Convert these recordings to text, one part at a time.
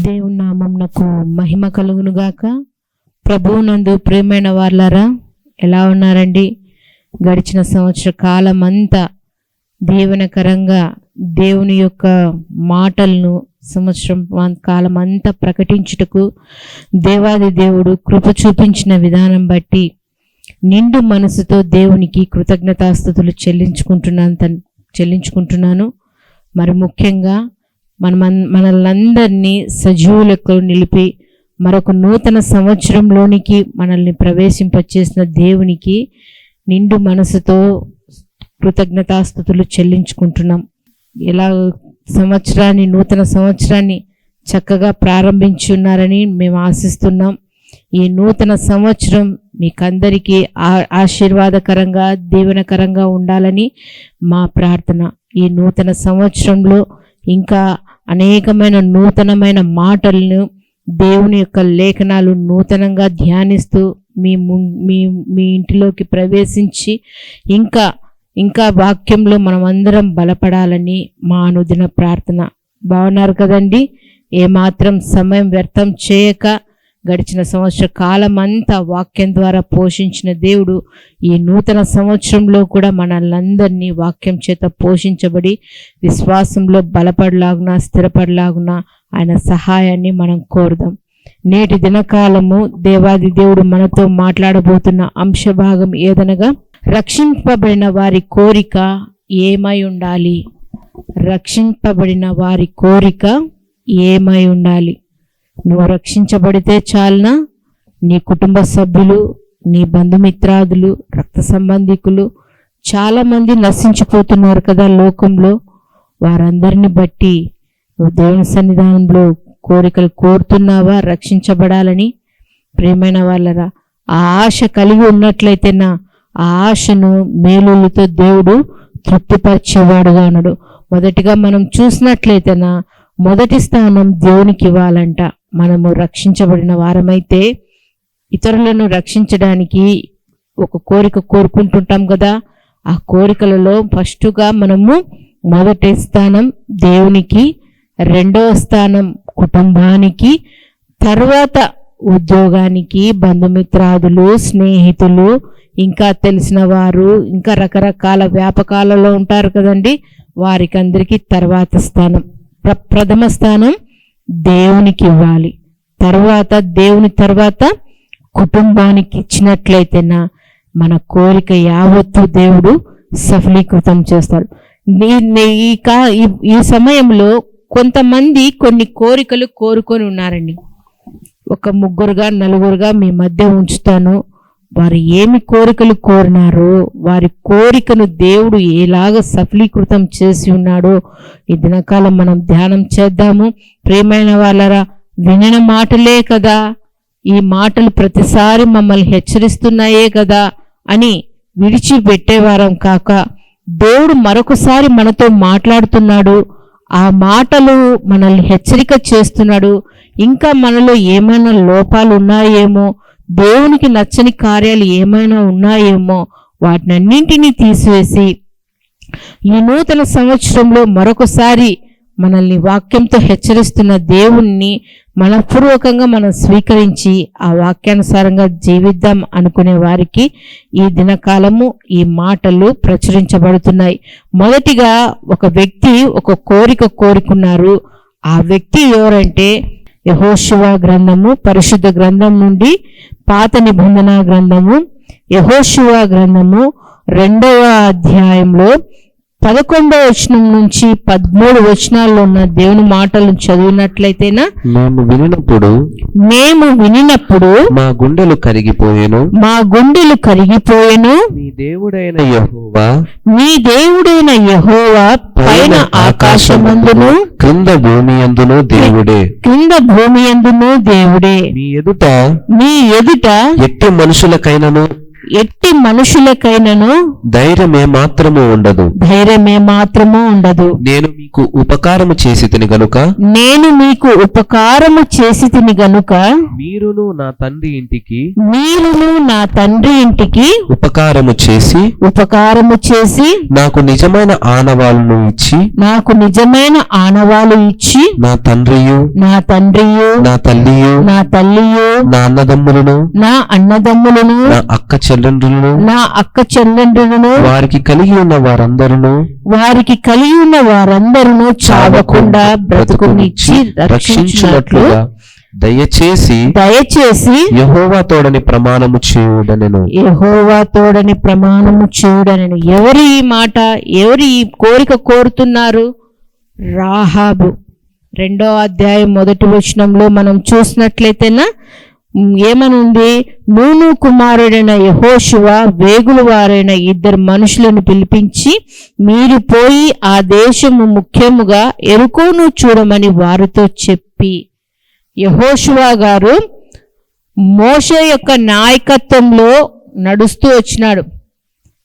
దేవుని నామమునకు మహిమ కలుగునుగాక. ప్రభువునందు ప్రియమైన వార్లారా, ఎలా ఉన్నారండి? గడిచిన సంవత్సర కాలం అంతా దీవెనకరంగా దేవుని యొక్క మాటలను సంవత్సరం కాలం అంతా ప్రకటించుటకు దేవాది దేవుడు కృప చూపించిన విధానం బట్టి నిండు మనసుతో దేవునికి కృతజ్ఞతాస్తుతులు చెల్లించుకుంటున్నాను. మరి ముఖ్యంగా మనల్నందరినీ సజీవులకు నిలిపి మరొక నూతన సంవత్సరంలోనికి మనల్ని ప్రవేశింపచేసిన దేవునికి నిండు మనసుతో కృతజ్ఞతాస్తుతులు చెల్లించుకుంటున్నాం. ఇలా నూతన సంవత్సరాన్ని చక్కగా ప్రారంభించి ఉన్నారని మేము ఆశిస్తున్నాం. ఈ నూతన సంవత్సరం మీకందరికీ ఆశీర్వాదకరంగా దీవెనకరంగా ఉండాలని మా ప్రార్థన. ఈ నూతన సంవత్సరంలో ఇంకా అనేకమైన నూతనమైన మాటలను, దేవుని యొక్క లేఖనాలు నూతనంగా ధ్యానిస్తూ మీ ఇంటిలోకి ప్రవేశించి ఇంకా వాక్యంలో మనం అందరం బలపడాలని మా అనుదిన ప్రార్థన. బాగున్నారు కదండి? ఏమాత్రం సమయం వ్యర్థం చేయక గడిచిన సంవత్సర కాలం అంతా వాక్యం ద్వారా పోషించిన దేవుడు ఈ నూతన సంవత్సరంలో కూడా మనల్నందరినీ వాక్యం చేత పోషించబడి విశ్వాసంలో బలపడలాగున, స్థిరపడలాగున ఆయన సహాయాన్ని మనం కోరుదాం. నేటి దినకాలము దేవాది దేవుడు మనతో మాట్లాడబోతున్న అంశభాగం ఏదనగా, రక్షింపబడిన వారి కోరిక ఏమై ఉండాలి? రక్షింపబడిన వారి కోరిక ఏమై ఉండాలి? నువ్వు రక్షించబడితే చాలనా? నీ కుటుంబ సభ్యులు, నీ బంధుమిత్రాదులు, రక్త సంబంధికులు చాలా మంది నశించిపోతున్నారు కదా లోకంలో. వారందరిని బట్టి నువ్వు దేవుని సన్నిధానంలో కోరికలు కోరుతున్నావా రక్షించబడాలని? ప్రియమైన వాళ్ళరా, ఆ ఆశ కలిగి ఉన్నట్లయితేనా ఆ ఆశను మేలులతో దేవుడు తృప్తిపరిచేవాడుగా ఉన్నాడు. మొదటిగా మనం చూసినట్లయితేనా మొదటి స్థానం దేవునికి ఇవ్వాలంట. మనము రక్షించబడిన వారమైతే ఇతరులను రక్షించడానికి ఒక కోరిక కోరుకుంటుంటాం కదా. ఆ కోరికలలో ఫస్టుగా మనము మొదటి స్థానం దేవునికి, రెండవ స్థానం కుటుంబానికి, తర్వాత ఉద్యోగానికి, బంధుమిత్రాదులు, స్నేహితులు, ఇంకా తెలిసిన వారు, ఇంకా రకరకాల వ్యాపకాలలో ఉంటారు కదండి, వారికి అందరికీ తర్వాత స్థానం. ప్రథమ స్థానం దేవునికి ఇవ్వాలి. దేవుని తర్వాత కుటుంబానికి ఇచ్చినట్లయితేనా మన కోరిక యావత్తు దేవుడు సఫలీకృతం చేస్తాడు. ఈ సమయంలో కొంతమంది కొన్ని కోరికలు కోరుకొని ఉన్నారండి. ఒక ముగ్గురుగా నలుగురుగా మీ మధ్య ఉంచుతాను. వారు ఏమి కోరికలు కోరినారో, వారి కోరికను దేవుడు ఎలాగ సఫలీకృతం చేసి ఉన్నాడో ఈ దినకాలం మనం ధ్యానం చేద్దాము. ప్రియమైన వాళ్ళరా, వినిన మాటలే కదా, ఈ మాటలు ప్రతిసారి మమ్మల్ని హెచ్చరిస్తున్నాయే కదా అని విడిచిపెట్టేవారం కాక, దేవుడు మరొకసారి మనతో మాట్లాడుతున్నాడు. ఆ మాటలు మనల్ని హెచ్చరిక చేస్తున్నాడు. ఇంకా మనలో ఏమైనా లోపాలు ఉన్నాయేమో, దేవునికి నచ్చని కార్యాలు ఏమైనా ఉన్నాయేమో, వాటినన్నింటినీ తీసివేసి ఈ నూతన సంవత్సరంలో మరొకసారి మనల్ని వాక్యంతో హెచ్చరిస్తున్న దేవుణ్ణి మనపూర్వకంగా మనం స్వీకరించి ఆ వాక్యానుసారంగా జీవిద్దాం అనుకునే వారికి ఈ దినకాలము ఈ మాటలు ప్రచురించబడుతున్నాయి. మొదటిగా ఒక వ్యక్తి ఒక కోరిక కోరుకున్నారు. ఆ వ్యక్తి ఎవరంటే, యెహోషువ గ్రంథము, పరిశుద్ధ గ్రంథం నుండి పాత నిబంధన గ్రంథము, యెహోషువ గ్రంథము 2వ అధ్యాయంలో 11వ వచనం నుంచి 13 వచనాల్లో ఉన్న దేవుని మాటలను చదివినట్లయితేనా, మేము వినినప్పుడు మా గుండెలు కరిగిపోయెను. మీ దేవుడైన యెహోవా పైన ఆకాశమందును క్రింద భూమి యందును దేవుడే. మీ ఎదుట ఎట్టి మనుషులకైనను ఎట్టి మనుషులకైనను ధైర్యమే మాత్రము ఉండదు. ధైర్యమే మాత్రము ఉండదు. నేను మీకు ఉపకారము చేసి తిని గనుక నేను మీకు ఉపకారము చేసి తిని గనుక మీరును నా తండ్రి ఇంటికి మీరును నా తండ్రి ఇంటికి ఉపకారము చేసి నాకు నిజమైన ఆనవాళ్ళను ఇచ్చి నాకు నిజమైన ఆనవాలు ఇచ్చి నా తండ్రియు నా నా తల్లియు నా అన్నదమ్ములను నా అన్నదమ్ములను నా అక్క చెల్లెండ్రులను వారికి కలిగి ఉన్న వారందరూ చావకుండా బ్రతుకునిచ్చి రక్షించినట్లుగా దయచేసి యెహోవా తోడని ప్రమాణము చేయుడనెను. ఎవరు ఈ మాట, ఎవరు ఈ కోరిక కోరుతున్నారు? రాహాబు. 2వ అధ్యాయం 1వ వచనంలో మనం చూసినట్లయితేనా ఏమనుంది? నూను కుమారుడైన యెహోషువ వేగులు వారైన 2 మనుషులను పిలిపించి మీరు పోయి ఆ దేశము ముఖ్యముగా ఎరుకోను చూడమని వారితో చెప్పి, యెహోషువ గారు మోషే యొక్క నాయకత్వంలో నడుస్తూ వచ్చినాడు.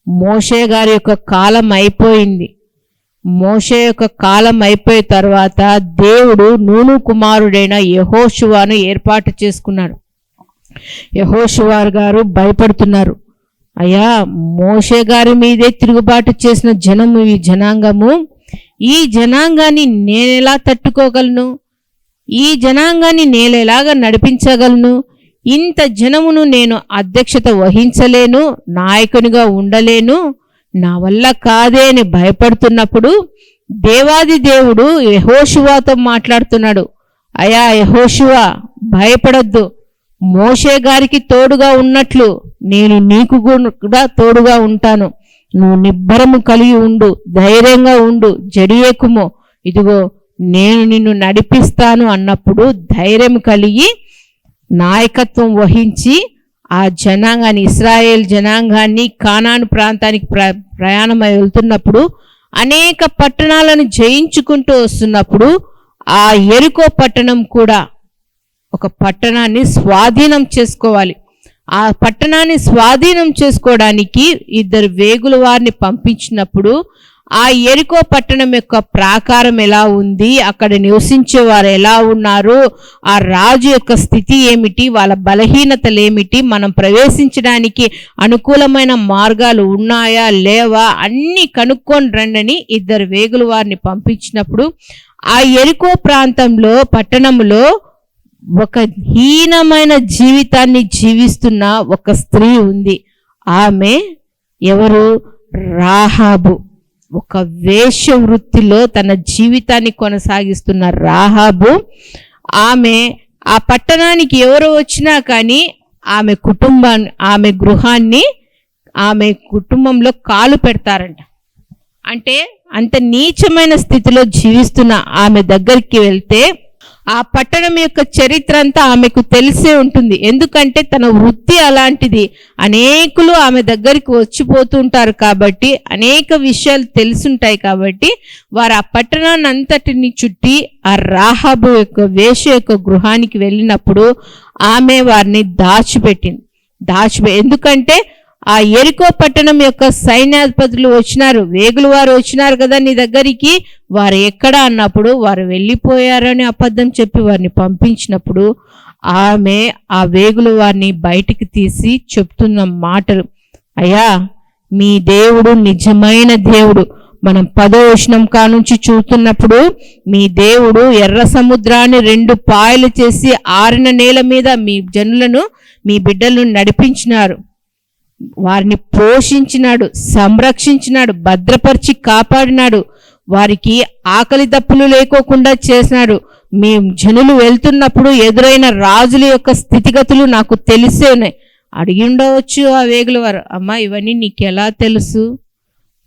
మోషే గారి యొక్క కాలం అయిపోయింది. మోషే యొక్క కాలం అయిపోయిన తర్వాత దేవుడు నూను కుమారుడైన యెహోషువను ఏర్పాటు చేసుకున్నాడు. యెహోషువ గారు భయపడుతున్నారు. అయ్యా, మోషే గారి మీదే తిరుగుబాటు చేసిన జనము ఈ జనాంగము, ఈ జనాంగాన్ని నేనెలా తట్టుకోగలను? ఈ జనాంగాన్ని నేను ఎలాగా నడిపించగలను? ఇంత జనమును నేను అధ్యక్షత వహించలేను, నాయకునిగా ఉండలేను, నా వల్ల కాదే అని భయపడుతున్నప్పుడు దేవాది దేవుడు యెహోషువతో మాట్లాడుతున్నాడు. అయ్యా యెహోషువ, భయపడొద్దు. మోషే గారికి తోడుగా ఉన్నట్లు నేను నీకు కూడా తోడుగా ఉంటాను. నువ్వు నిబ్బరము కలిగి ఉండు, ధైర్యంగా ఉండు, జడియేకుమో, ఇదిగో నేను నిన్ను నడిపిస్తాను అన్నప్పుడు ధైర్యం కలిగి నాయకత్వం వహించి ఆ జనాంగాన్ని, ఇశ్రాయేల్ జనాంగాన్ని కానాను ప్రాంతానికి ప్రయాణమై వెళ్తున్నప్పుడు అనేక పట్టణాలను జయించుకుంటూ వస్తున్నప్పుడు ఆ యెరికో పట్టణం కూడా ఒక పట్టణాన్ని స్వాధీనం చేసుకోవాలి. ఆ పట్టణాన్ని స్వాధీనం చేసుకోవడానికి 2 వేగుల వారిని పంపించినప్పుడు ఆ యెరికో పట్టణం యొక్క ప్రాకారం ఎలా ఉంది, అక్కడ నివసించే వారు ఎలా ఉన్నారు, ఆ రాజు యొక్క స్థితి ఏమిటి, వాళ్ళ బలహీనతలు ఏమిటి, మనం ప్రవేశించడానికి అనుకూలమైన మార్గాలు ఉన్నాయా లేవా అన్ని కనుక్కొని రండని 2 వేగుల వారిని పంపించినప్పుడు ఆ యెరికో ప్రాంతంలో పట్టణంలో ఒక హీనమైన జీవితాన్ని జీవిస్తున్న ఒక స్త్రీ ఉంది. ఆమె ఎవరు? రాహాబు. ఒక వేశ్య వృత్తిలో తన జీవితాన్ని కొనసాగిస్తున్న రాహాబు. ఆమె ఆ పట్టణానికి ఎవరు వచ్చినా కానీ ఆమె గృహాన్ని, ఆమె కుటుంబంలో కాలు పెడతారంట. అంటే అంత నీచమైన స్థితిలో జీవిస్తున్న ఆమె దగ్గరికి వెళ్తే ఆ పట్టణం యొక్క చరిత్ర అంతా ఆమెకు తెలిసే ఉంటుంది. ఎందుకంటే తన వృత్తి అలాంటిది. అనేకులు ఆమె దగ్గరికి వచ్చిపోతుంటారు కాబట్టి, అనేక విషయాలు తెలుసుంటాయి కాబట్టి వారు ఆ పట్టణాన్ని అంతటిని చుట్టి ఆ రాహాబు యొక్క వేశ్య యొక్క గృహానికి వెళ్ళినప్పుడు ఆమె వారిని దాచిపెట్టింది. ఎందుకంటే ఆ యెరికో పట్టణం యొక్క సైన్యాధిపతులు వచ్చినారు, వేగులు వారు వచ్చినారు కదా నీ దగ్గరికి, వారు ఎక్కడ అన్నప్పుడు వారు వెళ్ళిపోయారని అబద్ధం చెప్పి వారిని పంపించినప్పుడు ఆమె ఆ వేగులు వారిని బయటికి తీసి చెప్తున్న మాటలు, అయ్యా మీ దేవుడు నిజమైన దేవుడు. మనం 10వ వచనం కానుంచి చూస్తున్నప్పుడు మీ దేవుడు ఎర్ర సముద్రాన్ని 2 పాయలు చేసి ఆరిన నేల మీద మీ జనులను, మీ బిడ్డలను నడిపించినారు, వారిని పోషించినాడు, సంరక్షించినాడు, భద్రపరిచి కాపాడినాడు, వారికి ఆకలి దప్పులు లేకోకుండా చేసినాడు. మీ జనులు వెళ్తున్నప్పుడు ఎదురైన రాజుల యొక్క స్థితిగతులు నాకు తెలిసే ఉన్నాయి. అడిగి ఉండవచ్చు ఆ వేగుల వారు, అమ్మా ఇవన్నీ నీకు ఎలా తెలుసు?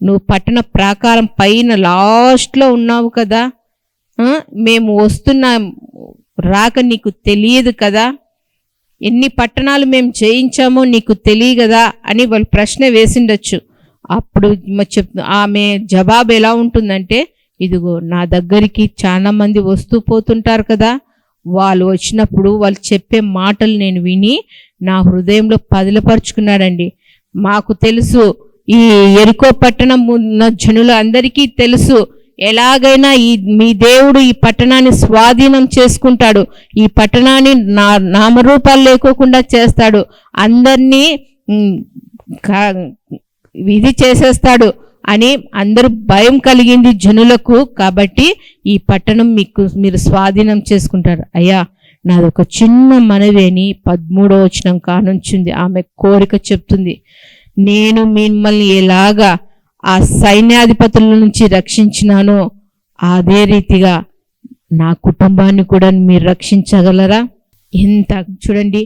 నువ్వు పట్టణ ప్రాకారం పైన లాస్ట్లో ఉన్నావు కదా, మేము వస్తున్న రాక నీకు తెలియదు కదా, ఎన్ని పట్టణాలు మేము జయించామో నీకు తెలియ కదా అని వాళ్ళు ప్రశ్న వేసిండొచ్చు. అప్పుడు ఆమె జవాబు ఎలా ఉంటుందంటే, ఇదిగో నా దగ్గరికి చాలా మంది వస్తూ పోతుంటారు కదా, వాళ్ళు వచ్చినప్పుడు వాళ్ళు చెప్పే మాటలు నేను విని నా హృదయంలో పదిలపరుచుకున్నాడండి. మాకు తెలుసు, ఈ యెరికో పట్టణం ఉన్న జనులు అందరికీ తెలుసు, ఎలాగైనా మీ దేవుడు ఈ పట్టణాన్ని స్వాధీనం చేసుకుంటాడు, ఈ పట్టణాన్ని నామరూపాలు లేకోకుండా చేస్తాడు, అందరినీ ఇది చేసేస్తాడు అని అందరూ భయం కలిగింది జనులకు. కాబట్టి ఈ పట్టణం మీరు స్వాధీనం చేసుకుంటారు. అయ్యా, నాదొక చిన్న మనవి అని 13వ వచనం కానుంచింది. ఆమె కోరిక చెప్తుంది, నేను మిమ్మల్ని ఎలాగా ఆ సైన్యాధిపతుల నుంచి రక్షించినానో అదే రీతిగా నా కుటుంబాన్ని కూడా మీరు రక్షించగలరా? ఎంత చూడండి,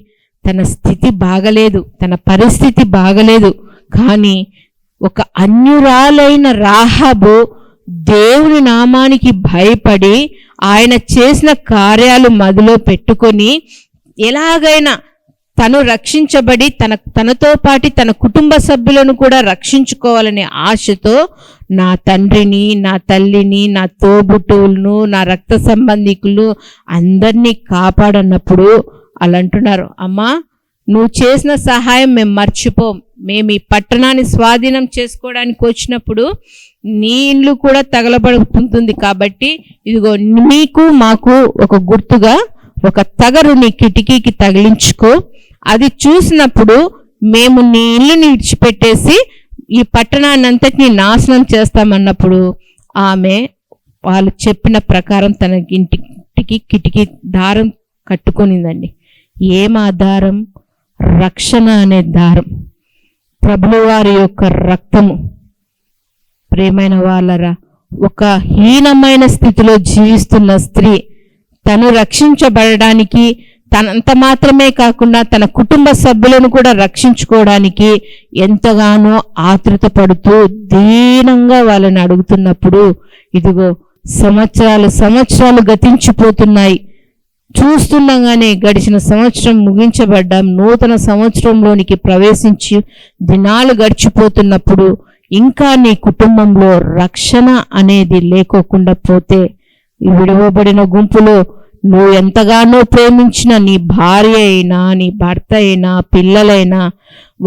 తన స్థితి బాగలేదు, తన పరిస్థితి బాగలేదు, కానీ ఒక అన్యురాలైన రాహాబు దేవుని నామానికి భయపడి ఆయన చేసిన కార్యాలు మదిలో పెట్టుకొని ఎలాగైనా తను రక్షించబడి తనతో పాటు తన కుటుంబ సభ్యులను కూడా రక్షించుకోవాలనే ఆశతో నా తండ్రిని, నా తల్లిని, నా తోబుట్టువులను, నా రక్త సంబంధికులు అందరినీ కాపాడన్నప్పుడు అలా అంటున్నారు, అమ్మా నువ్వు చేసిన సహాయం మేము మర్చిపోం, మేము ఈ పట్టణాన్ని స్వాధీనం చేసుకోవడానికి వచ్చినప్పుడు నీ ఇల్లు కూడా తగలబడుతుంది, కాబట్టి ఇదిగో నీకు మాకు ఒక గుర్తుగా ఒక తగరు నీ కిటికీకి తగిలించుకో, అది చూసినప్పుడు మేము నీ ఇల్లుని విడిచిపెట్టేసి ఈ పట్టణాన్ని అంతటినీ నాశనం చేస్తామన్నప్పుడు ఆమె వాళ్ళు చెప్పిన ప్రకారం తన ఇంటికి కిటికీ దారం కట్టుకొనిందండి. ఏం ఆ దారం? రక్షణ అనే దారం, ప్రభువారి యొక్క రక్తము. ప్రియమైన వాళ్ళరా, ఒక హీనమైన స్థితిలో జీవిస్తున్న స్త్రీ తను రక్షించబడడానికి, తనంత మాత్రమే కాకుండా తన కుటుంబ సభ్యులను కూడా రక్షించుకోవడానికి ఎంతగానో ఆతృత పడుతూ దీనంగా వాళ్ళని అడుగుతున్నప్పుడు ఇదిగో సంవత్సరాలు గతించిపోతున్నాయి. చూస్తుండగానే గడిచిన సంవత్సరం ముగించబడ్డాం, నూతన సంవత్సరంలోనికి ప్రవేశించి దినాలు గడిచిపోతున్నప్పుడు ఇంకా నీ కుటుంబంలో రక్షణ అనేది లేకోకుండా పోతే, ఈ విడవబడిన గుంపులో నువ్వు ఎంతగానో ప్రేమించిన నీ భార్య అయినా, నీ భర్త అయినా, పిల్లలైనా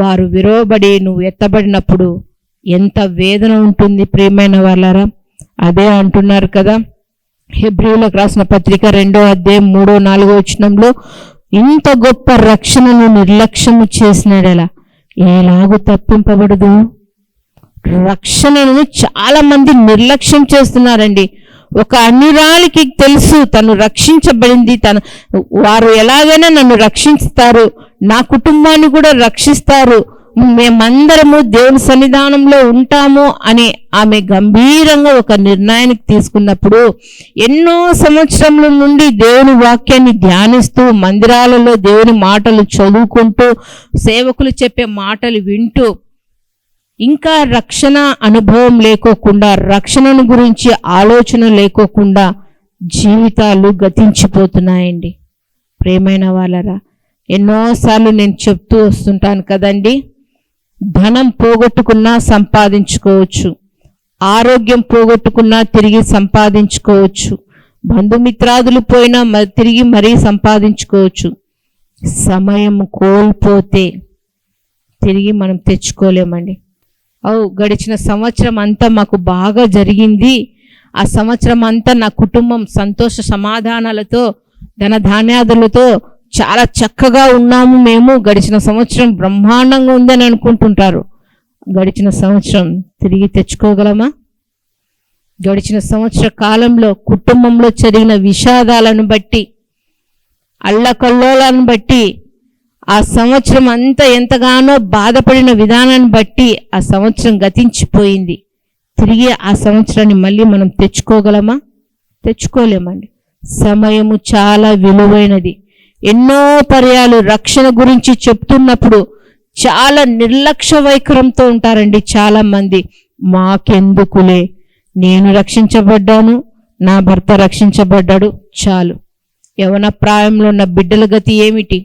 వారు విరవబడి నువ్వు ఎత్తబడినప్పుడు ఎంత వేదన ఉంటుంది ప్రియమైన వాళ్ళారా. అదే అంటున్నారు కదా, హెబ్రీయులకు రాసిన పత్రిక 2వ అధ్యాయం 3, 4 వచనంలో, ఇంత గొప్ప రక్షణను నిర్లక్ష్యము చేసినాడెలా ఎలాగూ తప్పింపబడదు. రక్షణను చాలా మంది నిర్లక్ష్యం చేస్తున్నారండి. ఒక అన్యురాలికి తెలుసు తను రక్షించబడింది, వారు ఎలాగైనా నన్ను రక్షిస్తారు, నా కుటుంబాన్ని కూడా రక్షిస్తారు, మేమందరము దేవుని సన్నిధానంలో ఉంటాము అని ఆమె గంభీరంగా ఒక నిర్ణయానికి తీసుకున్నప్పుడు ఎన్నో సంవత్సరముల నుండి దేవుని వాక్యాన్ని ధ్యానిస్తూ, మందిరాలలో దేవుని మాటలు చదువుకుంటూ, సేవకులు చెప్పే మాటలు వింటూ, ఇంకా రక్షణ అనుభవం లేకోకుండా, రక్షణను గురించి ఆలోచన లేకోకుండా జీవితాలు గతించిపోతున్నాయండి. ప్రియమైన వాళ్ళరా, ఎన్నోసార్లు నేను చెప్తూ వస్తుంటాను కదండి, ధనం పోగొట్టుకున్నా సంపాదించుకోవచ్చు, ఆరోగ్యం పోగొట్టుకున్నా తిరిగి సంపాదించుకోవచ్చు, బంధుమిత్రాదులు పోయినా తిరిగి మరీ సంపాదించుకోవచ్చు. సమయం కోల్పోతే తిరిగి మనం తెచ్చుకోలేమండి. గడిచిన సంవత్సరం అంతా మాకు బాగా జరిగింది, ఆ సంవత్సరం అంతా నా కుటుంబం సంతోష సమాధానాలతో, ధనధాన్యాదులతో చాలా చక్కగా ఉన్నాము, మేము గడిచిన సంవత్సరం బ్రహ్మాండంగా ఉందని అనుకుంటుంటారు. గడిచిన సంవత్సరం తిరిగి తెచ్చుకోగలమా? గడిచిన సంవత్సర కాలంలో కుటుంబంలో జరిగిన విషాదాలను బట్టి, అల్లకల్లోలను బట్టి, ఆ సంవత్సరం అంతా ఎంతగానో బాధపడిన విధానాన్ని బట్టి ఆ సంవత్సరం గతించిపోయింది. తిరిగి ఆ సంవత్సరాన్ని మళ్ళీ మనం తెచ్చుకోగలమా? తెచ్చుకోలేమండి. సమయము చాలా విలువైనది. ఎన్నో పర్యాలు రక్షణ గురించి చెప్తున్నప్పుడు చాలా నిర్లక్ష్య వైఖరంతో ఉంటారండి చాలా మంది. మాకెందుకులే, నేను రక్షించబడ్డాను, నా భర్త రక్షించబడ్డాడు, చాలు. యవన ప్రాయంలో ఉన్న బిడ్డల గతి ఏమిటి?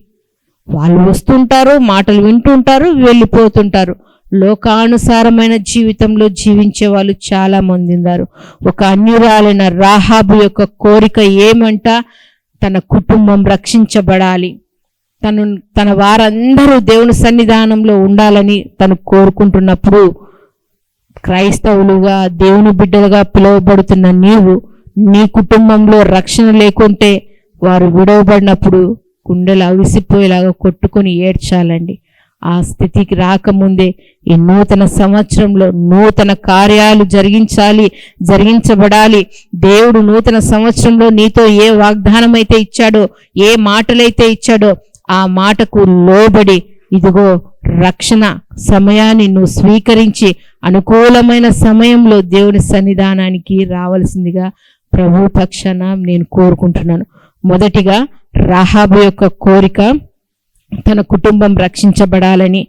వాళ్ళు వస్తుంటారు, మాటలు వింటుంటారు, వెళ్ళిపోతుంటారు. లోకానుసారమైన జీవితంలో జీవించే వాళ్ళు చాలా మంది ఉన్నారు. ఒక అన్యురాలైన రాహాబు యొక్క కోరిక ఏమంట? తన కుటుంబం రక్షించబడాలి, తన వారందరూ దేవుని సన్నిధానంలో ఉండాలని తను కోరుకుంటున్నప్పుడు, క్రైస్తవులుగా దేవుని బిడ్డలుగా పిలువబడుతున్న నీవు నీ కుటుంబంలో రక్షణ లేకుంటే వారు విడవబడినప్పుడు గుండెలు అవిసిపోయేలాగా కొట్టుకొని ఏడ్చాలండి. ఆ స్థితికి రాకముందే ఈ నూతన సంవత్సరంలో నూతన కార్యాలు జరిగించబడాలి. దేవుడు నూతన సంవత్సరంలో నీతో ఏ వాగ్దానం అయితే ఇచ్చాడో, ఏ మాటలైతే ఇచ్చాడో ఆ మాటకు లోబడి ఇదిగో రక్షణ సమయాన్ని నువ్వు స్వీకరించి అనుకూలమైన సమయంలో దేవుని సన్నిధానానికి రావాల్సిందిగా ప్రభు పక్షాన నేను కోరుకుంటున్నాను. మొదటిగా రాహాబు యొక్క కోరిక తన కుటుంబం రక్షించబడాలని.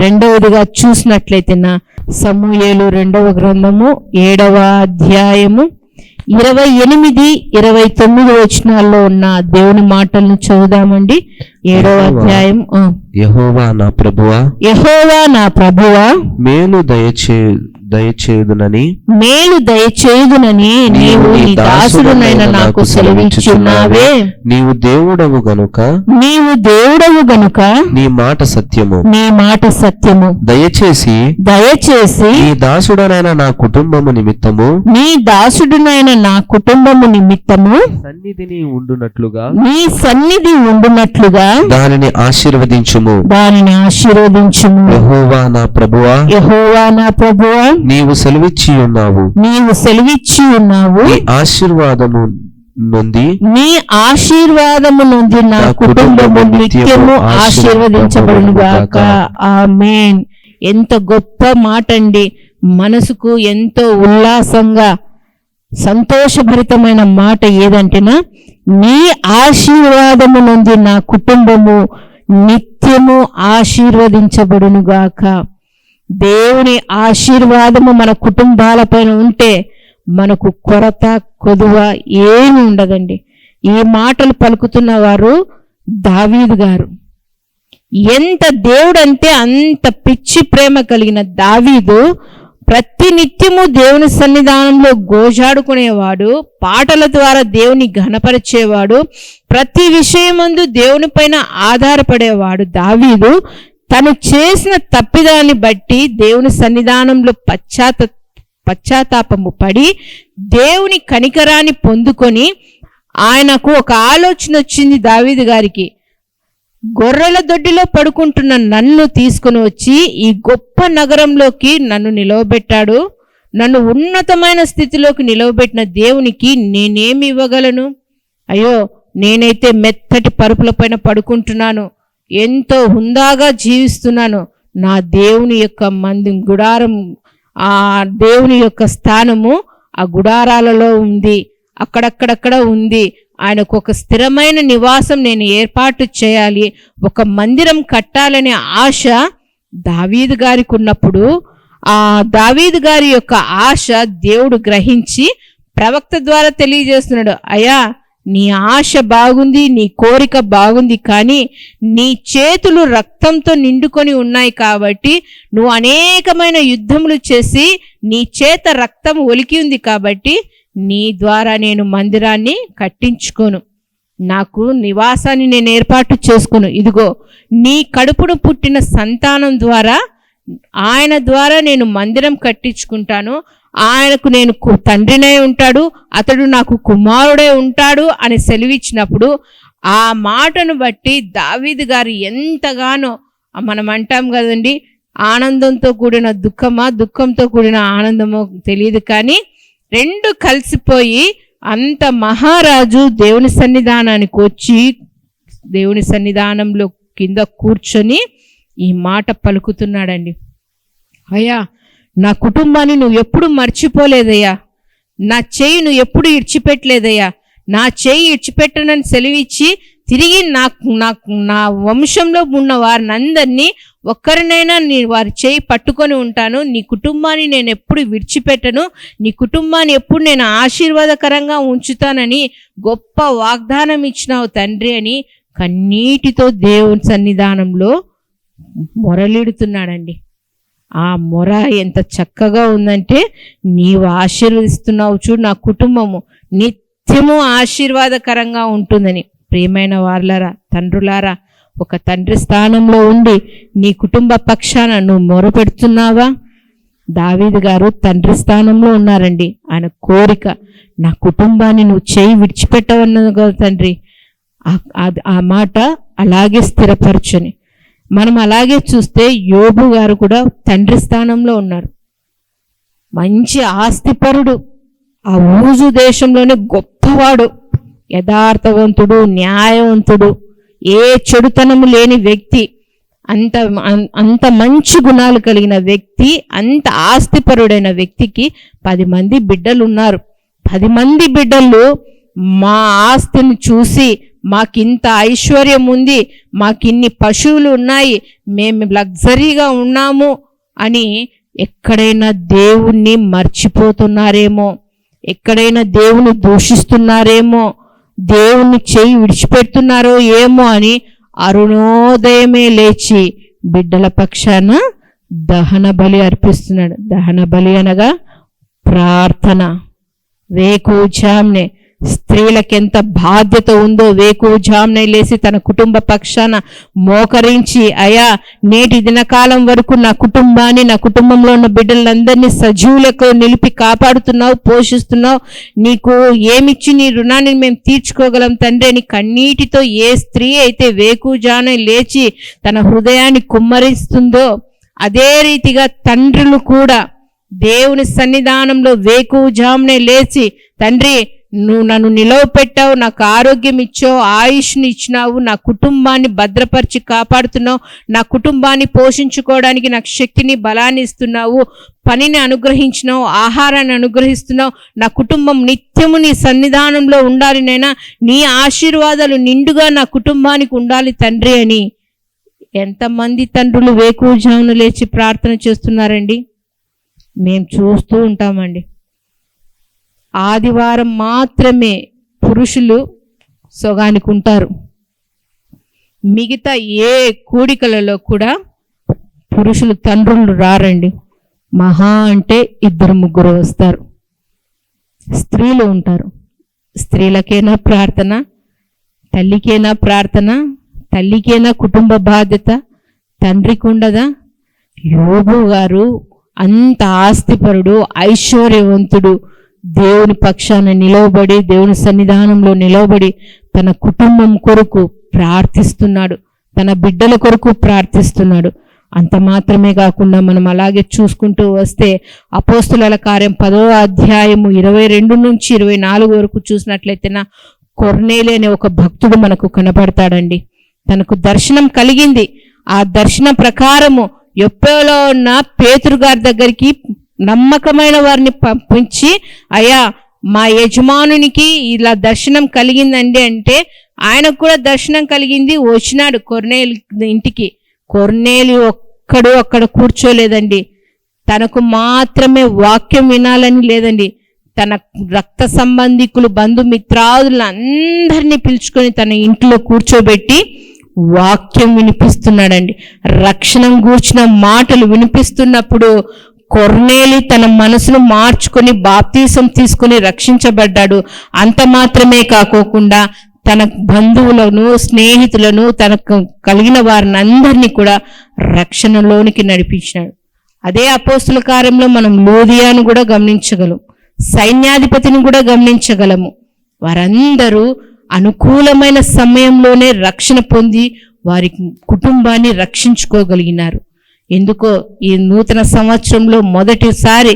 రెండవదిగా చూసినట్లయితే సమూయేలు 2వ గ్రంథము 7వ అధ్యాయము 28, 29 వచనాల్లో ఉన్న దేవుని మాటలను చదువుదామండి. 7వ అధ్యాయం. యెహోవా నా ప్రభువా మేలు దయచేయుదునని నీవు నీ దాసుడునైన నాకు సెలవిచ్చున్నావే. నీవు దేవుడవు గనుక నీ మాట సత్యము. దయచేసి నీ దాసుడనైన నా కుటుంబము నిమిత్తము నీ సన్నిధి ఉండునట్లుగా దానిని ఆశీర్వదించుము. యెహోవా నా ప్రభువా నీవు సెలవిచ్చి ఉన్నావు. నీ ఆశీర్వాదము నుండి నా కుటుంబము నిత్యము ఆశీర్వదించబడును గాక. ఆమేన్. ఎంత గొప్ప మాట అండి. మనసుకు ఎంతో ఉల్లాసంగా సంతోషభరితమైన మాట ఏదంటేనా, నీ ఆశీర్వాదము నుండి నా కుటుంబము నిత్యము ఆశీర్వదించబడును గాక. దేవుని ఆశీర్వాదము మన కుటుంబాలపైన ఉంటే మనకు కొరత కొదువ ఏమి ఉండదండి. ఈ మాటలు పలుకుతున్న వారు దావీదు గారు. ఎంత దేవుడంటే అంత పిచ్చి ప్రేమ కలిగిన దావీదు ప్రతి నిత్యము దేవుని సన్నిధానంలో గోజాడుకునేవాడు, పాటల ద్వారా దేవుని ఘనపరిచేవాడు, ప్రతి విషయమందు దేవుని పైన ఆధారపడేవాడు. దావీదు తను చేసిన తప్పిదాన్ని బట్టి దేవుని సన్నిధానంలో పశ్చాత్తాపము పడి దేవుని కనికరాన్ని పొందుకొని ఆయనకు ఒక ఆలోచన వచ్చింది. దావీదు గారికి, గొర్రెల దొడ్డిలో పడుకుంటున్న నన్ను తీసుకుని వచ్చి ఈ గొప్ప నగరంలోకి నన్ను నిలవబెట్టాడు. నన్ను ఉన్నతమైన స్థితిలోకి నిలవబెట్టిన దేవునికి నేనేమి ఇవ్వగలను? అయ్యో, నేనైతే మెత్తటి పరుపుల పైన పడుకుంటున్నాను, ఎంతో హుందాగా జీవిస్తున్నాను. నా దేవుని యొక్క గుడారం, ఆ దేవుని యొక్క స్థానము ఆ గుడారాలలో ఉంది, అక్కడక్కడక్కడ ఉంది. ఆయనకు ఒక స్థిరమైన నివాసం నేను ఏర్పాటు చేయాలి, ఒక మందిరం కట్టాలనే ఆశ దావీదు గారికి ఉన్నప్పుడు, ఆ దావీదు గారి యొక్క ఆశ దేవుడు గ్రహించి ప్రవక్త ద్వారా తెలియజేస్తున్నాడు. అయ్యా, నీ ఆశ బాగుంది, నీ కోరిక బాగుంది, కానీ నీ చేతులు రక్తంతో నిండుకొని ఉన్నాయి కాబట్టి నువ్వు అనేకమైన యుద్ధములు చేసి నీ చేత రక్తం ఒలికి ఉంది కాబట్టి నీ ద్వారా నేను మందిరాన్ని కట్టించుకోను, నాకు నివాసాన్ని నేను ఏర్పాటు చేసుకోను. ఇదిగో నీ కడుపును పుట్టిన సంతానం ద్వారా, ఆయన ద్వారా నేను మందిరం కట్టించుకుంటాను, ఆయనకు నేను తండ్రినే ఉంటాడు, అతడు నాకు కుమారుడే ఉంటాడు అని సెలవిచ్చినప్పుడు ఆ మాటను బట్టి దావీదు గారు ఎంతగానో, మనం అంటాం కదండి, ఆనందంతో కూడిన దుఃఖమా, దుఃఖంతో కూడిన ఆనందమో తెలియదు, కానీ రెండు కలిసిపోయి అంత మహారాజు దేవుని సన్నిధానానికి వచ్చి దేవుని సన్నిధానంలో కింద కూర్చొని ఈ మాట పలుకుతున్నాడండి. అయ్యా, నా కుటుంబాన్ని నువ్వు ఎప్పుడు మర్చిపోలేదయ్యా, నా చేయి నువ్వు ఎప్పుడు ఇడ్చిపెట్టలేదయ్యా, నా చేయి ఇడ్చిపెట్టనని సెలవిచ్చి తిరిగి నా వంశంలో ఉన్న వారిని అందరినీ ఒక్కరినైనా వారి చేయి పట్టుకొని ఉంటాను, నీ కుటుంబాన్ని నేను ఎప్పుడు విడిచిపెట్టను, నీ కుటుంబాన్ని ఎప్పుడు నేను ఆశీర్వాదకరంగా ఉంచుతానని గొప్ప వాగ్దానం ఇచ్చినావు తండ్రి అని కన్నీటితో దేవుని సన్నిధానంలో మొరలిడుతున్నాడండి. ఆ మొర ఎంత చక్కగా ఉందంటే, నీవు ఆశీర్వదిస్తున్నావు చూడు, నా కుటుంబము నిత్యము ఆశీర్వాదకరంగా ఉంటుందని. ప్రియమైన వారులారా, తండ్రులారా, ఒక తండ్రి స్థానంలో ఉండి నీ కుటుంబ పక్షాన నువ్వు మొరపెడుతున్నావా? దావీదు గారు తండ్రి స్థానంలో ఉన్నారండి. ఆయన కోరిక, నా కుటుంబాన్ని నువ్వు చేయి విడిచిపెట్టవన్నది కదా తండ్రి. ఆ మాట అలాగే స్థిరపరచుని. మనం అలాగే చూస్తే యోబు గారు కూడా తండ్రి స్థానంలో ఉన్నారు. మంచి ఆస్తిపరుడు, ఆ ఊజు దేశంలోనే గొప్పవాడు, యథార్థవంతుడు, న్యాయవంతుడు, ఏ చెడుతనము లేని వ్యక్తి, అంత మంచి గుణాలు కలిగిన వ్యక్తి, అంత ఆస్తిపరుడైన వ్యక్తికి 10 మంది బిడ్డలు ఉన్నారు. 10 మంది బిడ్డలు మా ఆస్తిని చూసి మాకింత ఐశ్వర్యం ఉంది, మాకిన్ని పశువులు ఉన్నాయి, మేము లగ్జరీగా ఉన్నాము అని ఎక్కడైనా దేవుణ్ణి మర్చిపోతున్నారేమో, ఎక్కడైనా దేవుని దూషిస్తున్నారేమో, దేవుణ్ణి చేయి విడిచిపెడుతున్నారో ఏమో అని అరుణోదయమే లేచి బిడ్డల పక్షాన దహన బలి అర్పిస్తున్నాడు. దహన బలి అనగా ప్రార్థన. వేకువజామునే స్త్రీలకు ఎంత బాధ్యత ఉందో వేకువజామునే లేసి తన కుటుంబ పక్షాన మోకరించి, అయా నేటి దినకాలం వరకు నా కుటుంబాన్ని, నా కుటుంబంలో ఉన్న బిడ్డలందరినీ సజీవులకు నిలిపి కాపాడుతున్నావు, పోషిస్తున్నావు, నీకు ఏమిచ్చి నీ రుణాన్ని మేము తీర్చుకోగలం తండ్రి అని కన్నీటితో ఏ స్త్రీ అయితే వేకువజామునే లేచి తన హృదయాన్ని కుమ్మరిస్తుందో, అదే రీతిగా తండ్రులు కూడా దేవుని సన్నిధానంలో వేకువజామునే లేచి, తండ్రి నువ్వు నన్ను నిలవపెట్టావు, నాకు ఆరోగ్యం ఇచ్చావు, ఆయుష్ని ఇచ్చినావు, నా కుటుంబాన్ని భద్రపరిచి కాపాడుతున్నావు, నా కుటుంబాన్ని పోషించుకోవడానికి నాకు శక్తిని బలాన్ని ఇస్తున్నావు, పనిని అనుగ్రహించినావు, ఆహారాన్ని అనుగ్రహిస్తున్నావు, నా కుటుంబం నిత్యము నీ సన్నిధానంలో ఉండాలి నైనా, నీ ఆశీర్వాదాలు నిండుగా నా కుటుంబానికి ఉండాలి తండ్రి అని ఎంతమంది తండ్రులు వేకువజామున లేచి ప్రార్థన చేస్తున్నారండి? మేము చూస్తూ ఉంటామండి. ఆదివారం మాత్రమే పురుషులు సొగానికి ఉంటారు. మిగతా ఏ కూడికలలో కూడా పురుషులు తండ్రులు రారండి. మహా అంటే 2-3 వస్తారు. స్త్రీలు ఉంటారు. స్త్రీలకైనా ప్రార్థన, తల్లికైనా ప్రార్థన, తల్లికైనా కుటుంబ బాధ్యత, తండ్రికి ఉండదా? యోబు గారు అంత ఆస్తిపరుడు, ఐశ్వర్యవంతుడు, దేవుని పక్షాన నిలవబడి, దేవుని సన్నిధానంలో నిలవబడి తన కుటుంబం కొరకు ప్రార్థిస్తున్నాడు, తన బిడ్డల కొరకు ప్రార్థిస్తున్నాడు. అంత మాత్రమే కాకుండా మనం అలాగే చూసుకుంటూ వస్తే అపోస్తుల కార్యం 10వ అధ్యాయము 22 నుంచి 24 వరకు చూసినట్లయితే కొర్నేలి అనే ఒక భక్తుడు మనకు కనపడతాడండి. తనకు దర్శనం కలిగింది. ఆ దర్శనం ప్రకారము యొప్పేలో ఉన్న పేతురు గారి దగ్గరికి నమ్మకమైన వారిని పంపించి, అయ్యా మా యజమానునికి ఇలా దర్శనం కలిగిందండి అంటే, ఆయనకు కూడా దర్శనం కలిగింది, వచ్చినాడు కొర్నేలి ఇంటికి. కొర్నేలి ఒక్కడు అక్కడ కూర్చోలేదండి. తనకు మాత్రమే వాక్యం వినాలని లేదండి, తన రక్త సంబంధికులు, బంధుమిత్రాదులు అందరినీ పిలుచుకొని తన ఇంట్లో కూర్చోబెట్టి వాక్యం వినిపిస్తున్నాడండి. రక్షణ గూర్చిన మాటలు వినిపిస్తున్నప్పుడు కొర్నేలి తన మనసును మార్చుకొని బాప్తీసం తీసుకొని రక్షించబడ్డాడు. అంత మాత్రమే కాకోకుండా తన బంధువులను, స్నేహితులను, తనకు కలిగిన వారిని అందరినీ కూడా రక్షణలోనికి నడిపించినాడు. అదే అపోస్తుల కార్యంలో మనం లూదియాను కూడా గమనించగలం, సైన్యాధిపతిని కూడా గమనించగలము. వారందరూ అనుకూలమైన సమయంలోనే రక్షణ పొంది వారి కుటుంబాన్ని రక్షించుకోగలిగినారు. ఎందుకో ఈ నూతన సంవత్సరంలో మొదటిసారి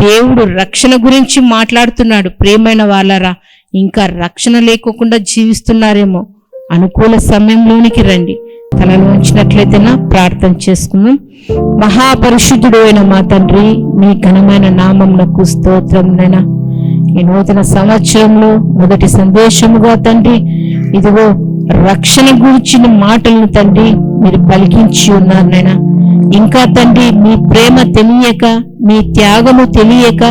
దేవుడు రక్షణ గురించి మాట్లాడుతున్నాడు. ప్రియమైన వాళ్ళరా, ఇంకా రక్షణ లేకోకుండా జీవిస్తున్నారేమో, అనుకూల సమయంలోనికి రండి. తలలో ఉంచినట్లయితేనా ప్రార్థన చేసుకుందాం. మహాపరిశుద్ధుడు అయిన మా తండ్రి, నీ ఘనమైన నామమునకు స్తోత్రం నైనా. ఈ నూతన సంవత్సరంలో మొదటి సందేశముగా తండ్రి, ఇదిగో రక్షణ గురించిన మాటలను తండ్రి మీరు పలికించి ఉన్నారు నైనా. ఇంకా తండ్రి మీ ప్రేమ తెలియక, మీ త్యాగము తెలియక,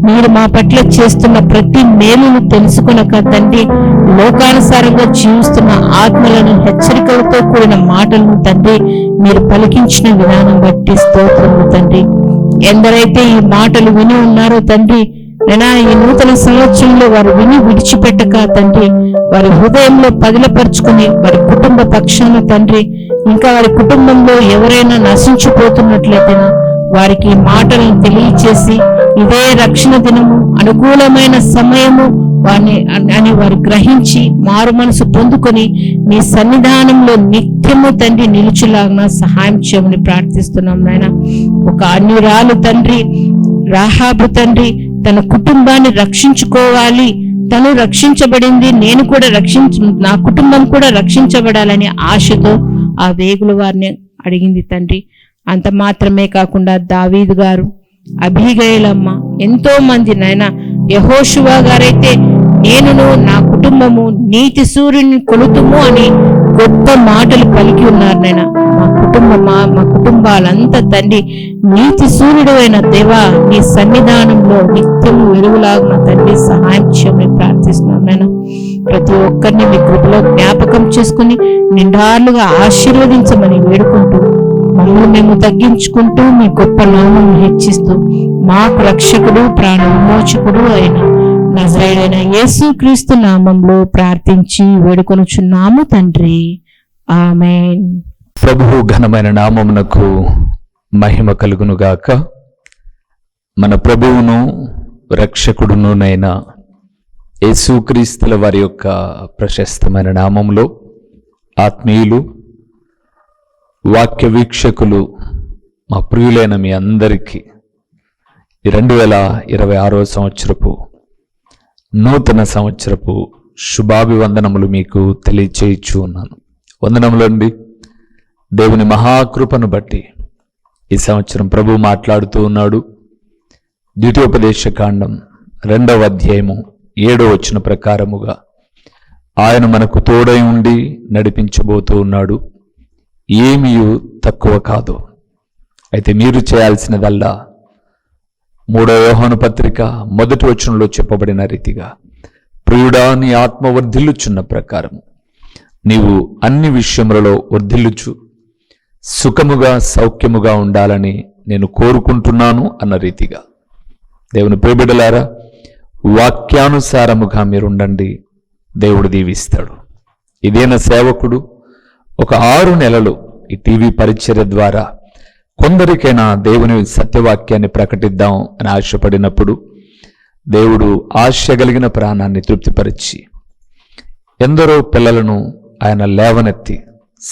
మీరు మా పట్ల చేస్తున్న ప్రతి మేలును తెలుసుకొనక తండ్రి, లోకానుసారంగా జీవిస్తున్న ఆత్మలను హెచ్చరికలతో కూడిన మాటలను తండ్రి మీరు పలికించిన విధానం బట్టి స్తోత్రములు తండ్రి. ఎందరైతే ఈ మాటలు విని ఉన్నారో తండ్రి, అయినా ఈ నూతన సంవత్సరంలో వారు విని విడిచిపెట్టక తండ్రి, వారి హృదయంలో పదిలపరుచుకుని వారి కుటుంబ పక్షాన తండ్రి, ఇంకా వారి కుటుంబంలో ఎవరైనా నశించిపోతున్నట్లయితే వారికి మాటలను తెలియచేసి ఇదే రక్షణ దినము, అనుకూలమైన సమయము అని వారు గ్రహించి మారు మనసు పొందుకొని మీ సన్నిధానంలో నిత్యము తండ్రి నిలుచులాగా సహాయం చేయమని ప్రార్థిస్తున్నాం నాయన. ఒక అన్యురాలు తండ్రి రాహాబు తండ్రి తన కుటుంబాన్ని రక్షించుకోవాలి, తను రక్షించబడింది, నేను కూడా నా కుటుంబం కూడా రక్షించబడాలని ఆశతో ఆ వేగుల వారిని అడిగింది తండ్రి. అంత మాత్రమే కాకుండా దావీదు గారు, అబీగయలమ్మ, ఎంతో మంది నాయన, యెహోషువ గారైతే నేనును నా కుటుంబము నీతి సూర్యుని కొలుతుము అని గొప్ప మాటలు పలికి ఉన్నారు నాయన. మా కుటుంబాలంతా తండ్రి నీతి సూర్యుడు అయిన దేవా నీ సన్నిధానంలో నిత్యము వెలుగులాగా తండ్రి సహాయం చేయమని ప్రార్థిస్తున్నాం నాయన. ప్రతి ఒక్కరిని మీ కృపలో జ్ఞాపకం చేసుకుని నిండార్లుగా ఆశీర్వదించమని వేడుకుంటూ మమ్మల్ని మేము తగ్గించుకుంటూ మీ గొప్ప నామం హెచ్చిస్తూ మాకు రక్షకుడు ప్రాణ విమోచకుడు అయిన నజరేయుడైన యేసుక్రీస్తు నామంలో ప్రార్థించి వేడుకొనుచున్నాము తండ్రి, ఆమేన్. ప్రభువు ఘనమైన నామమునకు మహిమ కలుగును గాక. మన ప్రభువును రక్షకుడునునైన యేసుక్రీస్తుల వారి యొక్క ప్రశస్తమైన నామములో ఆత్మీయులు, వాక్య వీక్షకులు, మా ప్రియులైన మీ అందరికీ 2026వ సంవత్సరపు నూతన సంవత్సరపు శుభాభివందనములు మీకు తెలియచేయచ్చు ఉన్నాను. వందనములండి. దేవుని మహాకృపను బట్టి ఈ సంవత్సరం ప్రభు మాట్లాడుతూ ఉన్నాడు. ద్వితీయోపదేశకాండం 2వ అధ్యాయము 7వ వచన ప్రకారముగా ఆయన మనకు తోడై ఉండి నడిపించబోతూ ఉన్నాడు. ఏమీయు తక్కువ కాదు. అయితే మీరు చేయాల్సినదల్లా 3వ యోహాను పత్రిక 1వ వచనంలో చెప్పబడిన రీతిగా, ప్రియుడా నీ ఆత్మ వర్ధిల్లుచున్న ప్రకారం నీవు అన్ని విషయములలో వర్ధిల్లుచు సుఖముగా సౌఖ్యముగా ఉండాలని నేను కోరుకుంటున్నాను అన్న రీతిగా, దేవుని ప్రియబిడ్డలారా, వాక్యానుసారముగా మీరుండండి. దేవుడు దీవిస్తాడు. ఇదేనా సేవకుడు ఒక 6 నెలలు ఈ టీవీ పరిచర్య ద్వారా కొందరికైనా దేవుని సత్యవాక్యాన్ని ప్రకటిద్దాం అని ఆశపడినప్పుడు దేవుడు ఆశ కలిగిన ప్రాణాన్ని తృప్తిపరిచి ఎందరో పిల్లలను ఆయన లేవనెత్తి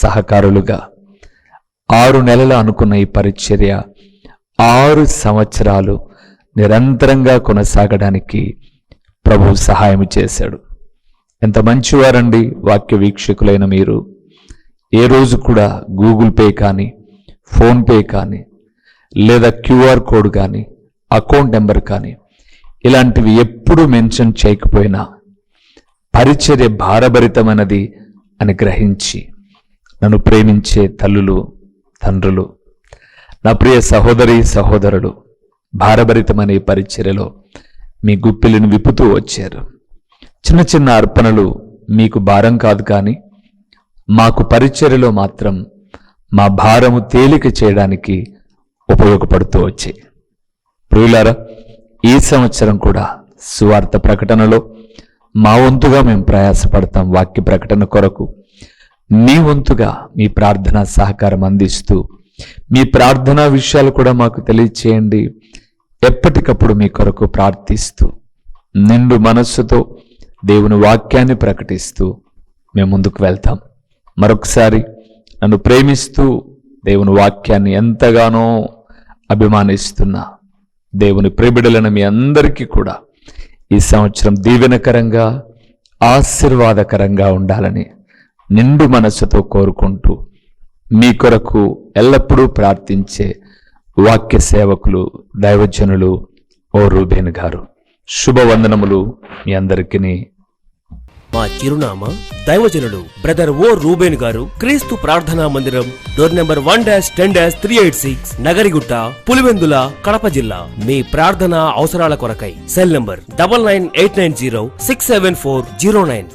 సహకారులుగా 6 నెలలు అనుకున్న ఈ పరిచర్య 6 సంవత్సరాలు నిరంతరంగా కొనసాగడానికి ప్రభు సహాయం చేశాడు. ఎంత మంచివారండి వాక్య వీక్షకులైన మీరు. ఏ రోజు కూడా గూగుల్ పే కానీ, ఫోన్పే కానీ, లేదా క్యూఆర్ కోడ్ కానీ, అకౌంట్ నెంబర్ కానీ ఇలాంటివి ఎప్పుడూ మెన్షన్ చేయకపోయినా పరిచర్య భారభరితమైనది అని గ్రహించి నన్ను ప్రేమించే తల్లులు, తండ్రులు, నా ప్రియ సహోదరి సహోదరులు భారభరితమైన ఈ పరిచర్యలో మీ గుప్పిలిని విప్పుతూ వచ్చారు. చిన్న చిన్న అర్పణలు మీకు భారం కాదు, కానీ మాకు పరిచర్యలో మాత్రం మా భారము తేలిక చేయడానికి ఉపయోగపడుతూ వచ్చాయి. ప్రియులారా, ఈ సంవత్సరం కూడా సువార్త ప్రకటనలో మా వంతుగా మేము ప్రయాసపడతాం. వాక్య ప్రకటన కొరకు మీ వంతుగా మీ ప్రార్థనా సహకారం అందిస్తూ మీ ప్రార్థనా విషయాలు కూడా మాకు తెలియచేయండి. ఎప్పటికప్పుడు మీ కొరకు ప్రార్థిస్తూ నిండు మనస్సుతో దేవుని వాక్యాన్ని ప్రకటిస్తూ మేము ముందుకు వెళ్తాం. మరొకసారి నన్ను ప్రేమిస్తూ దేవుని వాక్యాన్ని ఎంతగానో అభిమానిస్తున్నా దేవుని ప్రియబిడ్డలైన మీ అందరికీ కూడా ఈ సంవత్సరం దీవెనకరంగా ఆశీర్వాదకరంగా ఉండాలని నిండు మనస్సుతో కోరుకుంటూ మీ కొరకు ఎల్లప్పుడూ ప్రార్థించే వాక్య సేవకులు, దైవజనులు ఓ రూబేన్ గారు. శుభవందనములు మీ అందరికీ. మా చిరునామా దైవజనులు బ్రదర్ ఓ రూబేన్ గారు, క్రీస్తు ప్రార్థనా మందిరం, డోర్ నెంబర్ 1-386, నగరిగుట్ట, పులివెందుల, కడప జిల్లా. మీ ప్రార్థనా అవసరాల కొరకై సెల్ నంబర్ 9989067409.